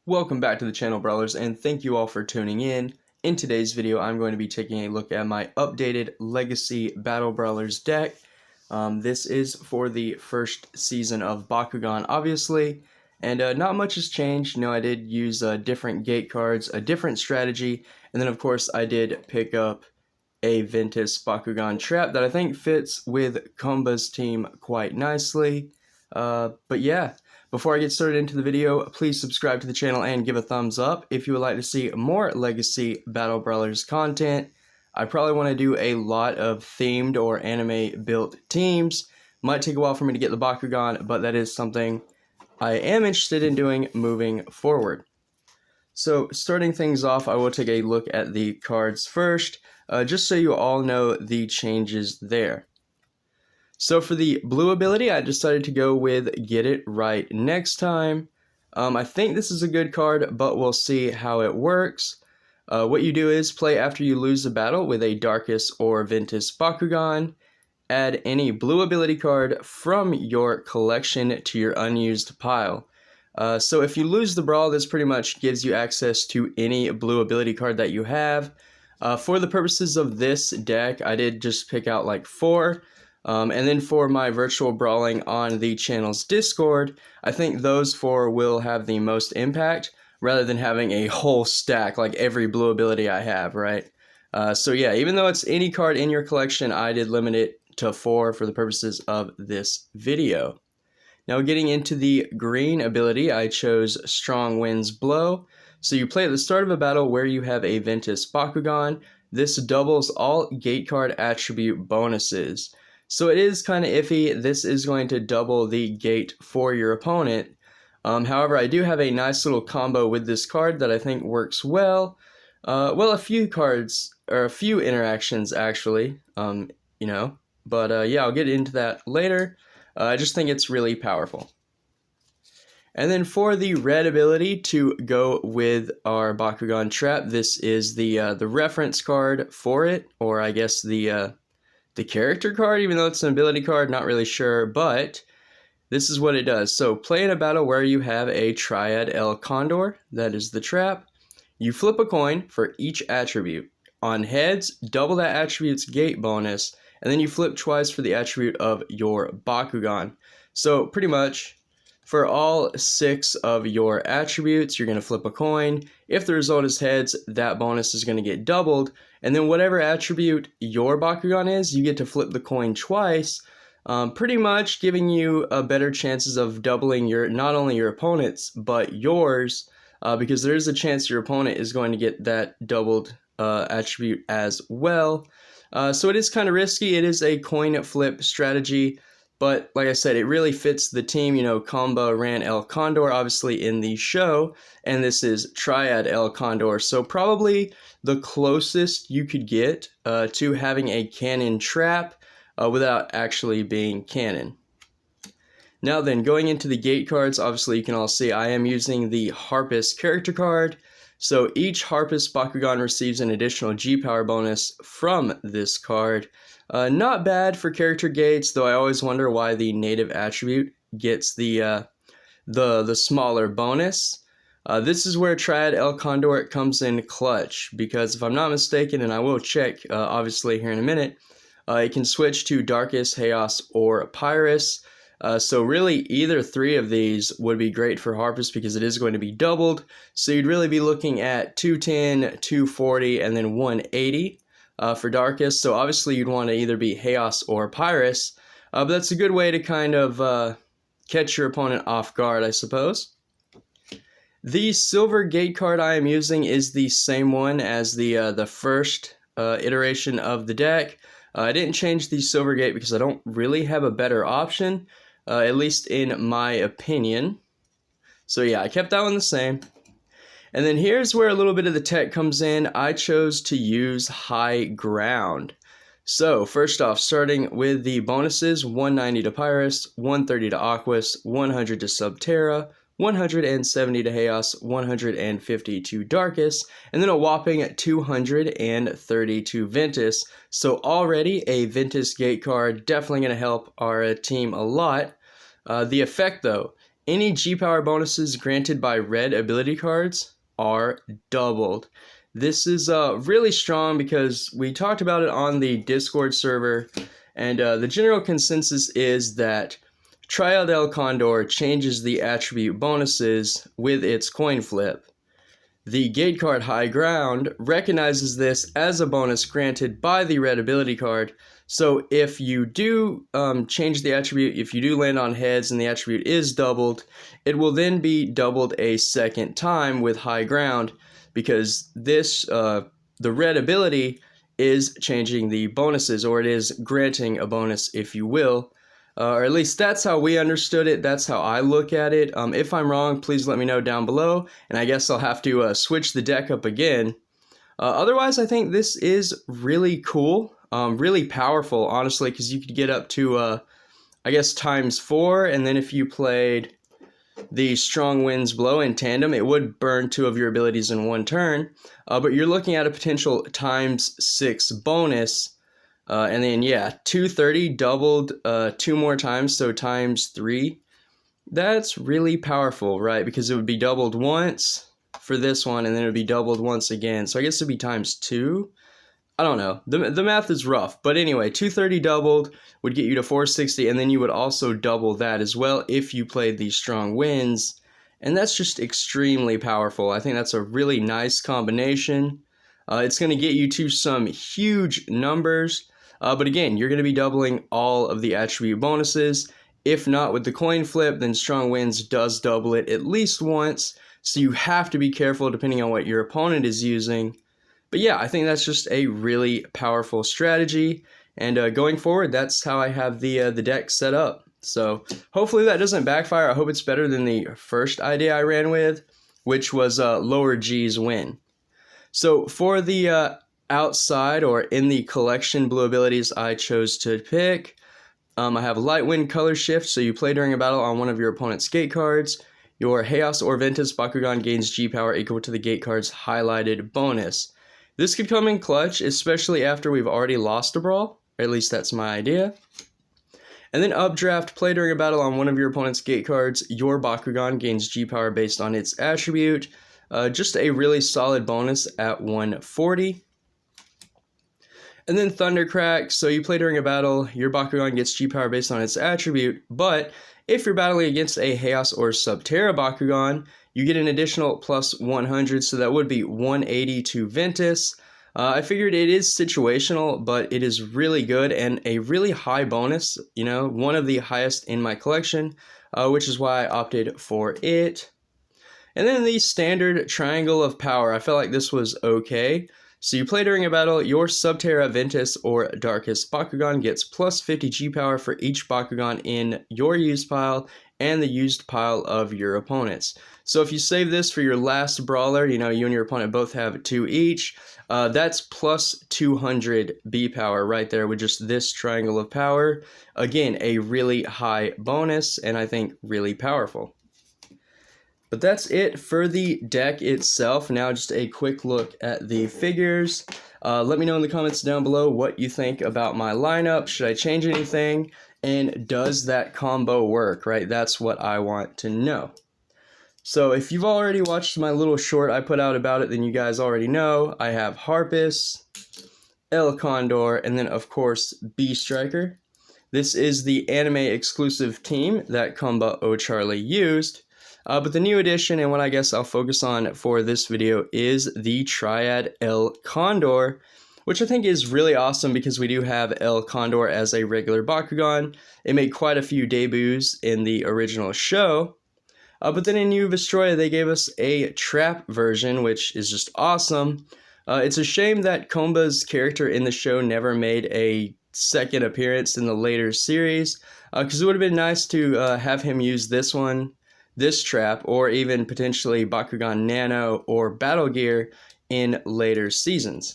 Welcome back to the channel, Brawlers, and thank you all for tuning in. In today's video, I'm going to be taking a look at my updated Legacy Battle Brawlers deck. This is for the first season of Bakugan, obviously, and not much has changed. I did use different gate cards, a different strategy, and then of course I did pick up a Ventus Bakugan trap that I think fits with Komba's team quite nicely. But yeah. Before I get started into the video, please subscribe to the channel and give a thumbs up if you would like to see more Legacy Battle Brawlers content. I probably want to do a lot of themed or anime built teams. Might take a while for me to get the Bakugan, but that is something I am interested in doing moving forward. So starting things off, I will take a look at the cards first, just so you all know the changes there. So for the blue ability, I decided to go with Get It Right Next Time. I think this is a good card, but we'll see how it works. What you do is play after you lose a battle with a Darkus or Ventus Bakugan. Add any blue ability card from your collection to your unused pile. So if you lose the brawl, this pretty much gives you access to any blue ability card that you have. For the purposes of this deck, I did just pick out like 4. And then for my virtual brawling on the channel's Discord, I think those 4 will have the most impact rather than having a whole stack like every blue ability I have, right? So yeah, even though it's any card in your collection, I did limit it to 4 for the purposes of this video. Now getting into the green ability, I chose Strong Winds Blow. So you play at the start of a battle where you have a Ventus Bakugan. This doubles all gate card attribute bonuses. So it is kind of iffy. This is going to double the gate for your opponent. However, I do have a nice little combo with this card that I think works well. A few cards, or a few interactions actually, But yeah, I'll get into that later. I just think it's really powerful. And then for the red ability to go with our Bakugan trap, this is the reference card for it, or I guess the character card, even though it's an ability card, not really sure, but this is what it does. So play in a battle where you have a Triad El Condor, that is the trap. You flip a coin for each attribute. On heads, double that attribute's gate bonus, and then you flip twice for the attribute of your Bakugan. So pretty much, for all 6 of your attributes, you're going to flip a coin. If the result is heads, that bonus is going to get doubled. And then whatever attribute your Bakugan is, you get to flip the coin twice, pretty much giving you better chances of doubling not only your opponent's, but yours, because there is a chance your opponent is going to get that doubled attribute as well. So it is kind of risky. It is a coin flip strategy. But like I said, it really fits the team. Komba ran El Condor, obviously, in the show, and this is Triad El Condor. So probably the closest you could get to having a canon trap without actually being canon. Now then, going into the gate cards, obviously you can all see I am using the Harpist character card. So each Harpist Bakugan receives an additional G-Power bonus from this card. Not bad for character gates, though I always wonder why the native attribute gets the smaller bonus. This is where Triad El Condor comes in clutch, because if I'm not mistaken, and I will check obviously here in a minute, it can switch to Darkus, Chaos, or Pyrus. So really either 3 of these would be great for Harpist because it is going to be doubled. So you'd really be looking at 210, 240, and then 180. For Darkus, so obviously you'd want to either be Chaos or Pyrus, but that's a good way to kind of catch your opponent off guard, I suppose. The silver gate card I am using is the same one as the first iteration of the deck. I didn't change the silver gate because I don't really have a better option, at least in my opinion. So yeah, I kept that one the same. And then here's where a little bit of the tech comes in. I chose to use High Ground. So first off, starting with the bonuses, 190 to Pyrus, 130 to Aquas, 100 to Subterra, 170 to Chaos, 150 to Darkus, and then a whopping 230 to Ventus. So already a Ventus gate card, definitely going to help our team a lot. The effect though any G-Power bonuses granted by red ability cards are doubled. This is really strong because we talked about it on the Discord server, and the general consensus is that Triad El Condor changes the attribute bonuses with its coin flip. The gate card High Ground recognizes this as a bonus granted by the red ability card. So if you do change the attribute, if you do land on heads and the attribute is doubled, it will then be doubled a second time with High Ground, because this, the red ability is changing the bonuses, or it is granting a bonus, if you will. Or at least that's how we understood it. That's how I look at it. If I'm wrong, please let me know down below, and I guess I'll have to switch the deck up again. Otherwise, I think this is really cool, really powerful, honestly, because you could get up to, I guess, ×4, and then if you played the Strong Winds Blow in tandem, it would burn 2 of your abilities in one turn, but you're looking at a potential ×6 bonus. And then, yeah, 230 doubled 2 more times, so ×3. That's really powerful, right? Because it would be doubled once for this one, and then it would be doubled once again. So I guess it would be ×2. I don't know. The math is rough. But anyway, 230 doubled would get you to 460, and then you would also double that as well if you played these Strong Winds. And that's just extremely powerful. I think that's a really nice combination. It's going to get you to some huge numbers. But again, you're going to be doubling all of the attribute bonuses. If not with the coin flip, then Strong Winds does double it at least once. So you have to be careful depending on what your opponent is using. But yeah, I think that's just a really powerful strategy. And going forward, that's how I have the deck set up. So hopefully that doesn't backfire. I hope it's better than the first idea I ran with, which was lower G's win. So for the outside or in the collection blue abilities I chose to pick, I have Light Wind Color Shift, so you play during a battle on one of your opponent's gate cards. Your Chaos or Ventus Bakugan gains G power equal to the gate card's highlighted bonus. This could come in clutch, especially after we've already lost a brawl, or at least that's my idea. And then Updraft, play during a battle on one of your opponent's gate cards. Your Bakugan gains G power based on its attribute. Just a really solid bonus at 140. And then Thundercrack, so you play during a battle, your Bakugan gets G-Power based on its attribute, but if you're battling against a Chaos or Subterra Bakugan, you get an additional +100, so that would be 180 to Ventus. I figured it is situational, but it is really good and a really high bonus, you know, one of the highest in my collection, which is why I opted for it. And then the standard Triangle of Power, I felt like this was okay. So you play during a battle, your Subterra, Ventus, or Darkest Bakugan gets +50 G power for each Bakugan in your used pile and the used pile of your opponents. So if you save this for your last brawler, you know, you and your opponent both have 2 each, that's +200 B power right there with just this Triangle of Power. Again, a really high bonus and I think really powerful. But that's it for the deck itself. Now just a quick look at the figures. Let me know in the comments down below what you think about my lineup. Should I change anything? And does that combo work, right? That's what I want to know. So if you've already watched my little short I put out about it, then you guys already know. I have Harpus, El Condor, and then of course B Striker. This is the anime exclusive team that Komba O'Charlie used. But the new addition, and what I guess I'll focus on for this video, is the Triad El Condor, which I think is really awesome because we do have El Condor as a regular Bakugan. It made quite a few debuts in the original show. But then in New Vestroia, they gave us a trap version, which is just awesome. It's a shame that Komba's character in the show never made a second appearance in the later series, because it would have been nice to have him use this trap, or even potentially Bakugan Nano or Battle Gear in later seasons.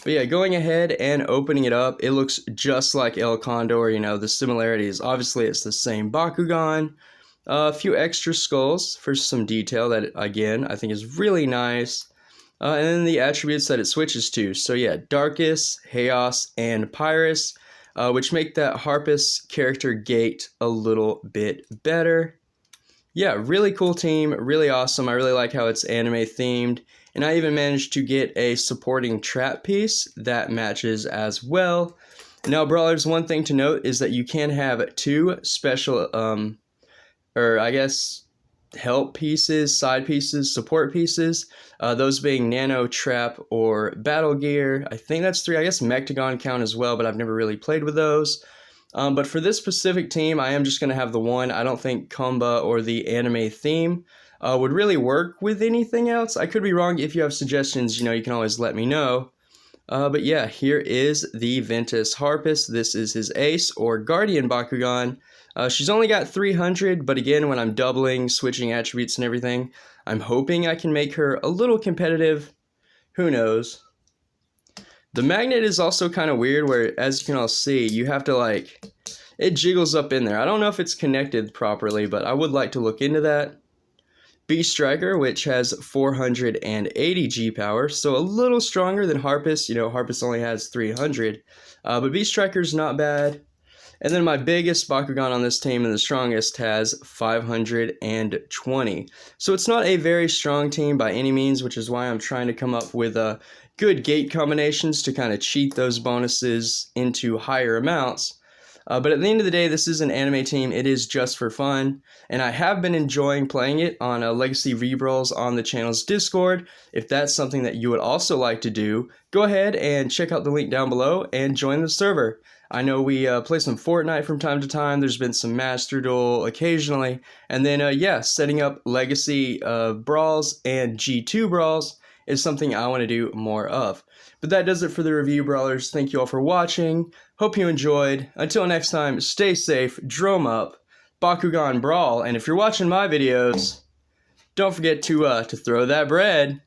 But yeah, going ahead and opening it up, it looks just like El Condor. You know, the similarities, obviously it's the same Bakugan. A few extra skulls for some detail that, again, I think is really nice. And then the attributes that it switches to. So yeah, Darkest, Chaos, and Pyrus, which make that Harpus character gate a little bit better. Yeah, really cool team, really awesome. I really like how it's anime themed. And I even managed to get a supporting trap piece that matches as well. Now, Brawlers, one thing to note is that you can have two special, or I guess, help pieces, side pieces, support pieces. Those being Nano, Trap, or Battle Gear. I think that's three. I guess Mectagon count as well, but I've never really played with those. But for this specific team, I am just going to have the one. I don't think Komba or the anime theme would really work with anything else. I could be wrong. If you have suggestions, you can always let me know. But yeah, here is the Ventus Harpist. This is his ace or guardian Bakugan. She's only got 300, but again, when I'm doubling, switching attributes and everything, I'm hoping I can make her a little competitive. Who knows? The magnet is also kind of weird where, as you can all see, you have to it jiggles up in there. I don't know if it's connected properly, but I would like to look into that. Beast Striker, which has 480 G power, so a little stronger than Harpist. Harpist only has 300, but Beast Striker's not bad. And then my biggest Bakugan on this team and the strongest has 520. So it's not a very strong team by any means, which is why I'm trying to come up with good gate combinations to kind of cheat those bonuses into higher amounts. But at the end of the day, this is an anime team. It is just for fun, and I have been enjoying playing it on Legacy V-Brawls on the channel's Discord. If that's something that you would also like to do, go ahead and check out the link down below and join the server. I know we play some Fortnite from time to time. There's been some Master Duel occasionally, and then yeah, setting up Legacy Brawls and G2 Brawls is something I want to do more of. But that does it for the review, Brawlers. Thank you all for watching. Hope you enjoyed. Until next time, stay safe, drum up, Bakugan Brawl, and if you're watching my videos, don't forget to throw that bread.